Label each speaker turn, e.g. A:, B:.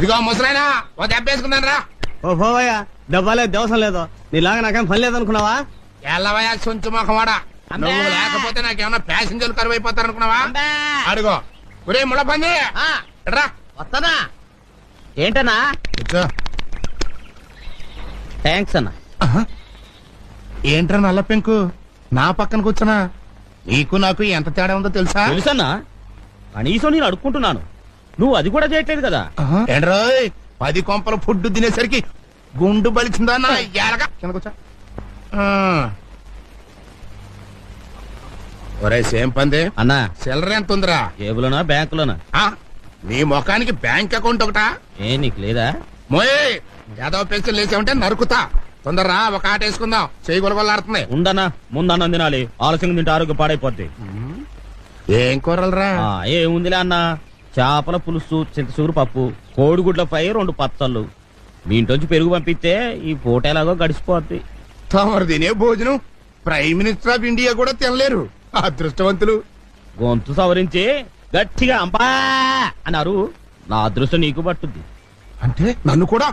A: ఇదిగో ముసలైనా ఓ దెబ్బేసుకున్నాను రా.
B: ఓ పోవయ్యా, దెబ్బలేదు దేవసం లేదు. నీలాగా నాకేం పని లేదనుకున్నావా?
A: ఎల్లవయ్యా సొంచు మొఖమాడా, నువ్వు లేకపోతే నాకేమన్నా ప్యాసింజర్లు కరువు అయిపోతారు అనుకున్నావా? అడుగో ఒరే ముళ్ళ పంది రా.
C: వస్తానా? ఏంటన్నా?
A: కూర్చో.
C: థ్యాంక్స్ అన్నా.
A: ఏంట్రా నల్ల పెంకు నా పక్కన కూర్చున్నా? నీకు నాకు ఎంత తేడా ఉందో తెలుసా?
C: తెలుసన్నా, కనీసం నేను అడుక్కుంటున్నాను, నువ్వు అది కూడా చేయట్లేదు కదా.
A: ఏంట్రోయ్ 10 కొంపల ఫుడ్ తినేసరికి గుండు బలిచిందా నా ఎలగా? కింద కూర్చో. ఒరే సేమ్ పంది
C: అన్నా,
A: సిల్లర ఎంత ఉందిరా?
C: జేబులోనా బ్యాంకులోనా?
A: నీ ముఖానికి బ్యాంక్ అకౌంట్ ఒకటా?
C: ఏ నీకు లేదా?
A: మోయ్ యాదవ పెన్షన్ లేచామంటే నరుకుతా. తొందరరా ఒక ఆట వేసుకుందాం, చేయి గొలగొల్లాడుతున్నాయి.
C: ఉండనా, ముందన్నం తినాలి, ఆలస్యంగా తింటే ఆరోగ్యం పాడైపోద్ది.
A: ఏం కూరలరా?
C: ఏముందిలే అన్న, చేపల పులుసు, చింతసూరు పప్పు, కోడిగుడ్ల ఫ్రై, 2 పచ్చళ్ళు. మీ ఇంట్లోంచి పెరుగు పంపిస్తే ఈ పూట ఎలాగో గడిచిపోద్ది.
A: తమరు తినే భోజనం ప్రైమ్ మినిస్టర్ ఆఫ్ ఇండియా కూడా తినలేరు, అదృష్టవంతులు.
C: గొంతు సవరించి గట్టిగా అంపా అన్నారు, నా అదృష్టం నీకు పట్టుద్ది.
A: అంటే నన్ను కూడా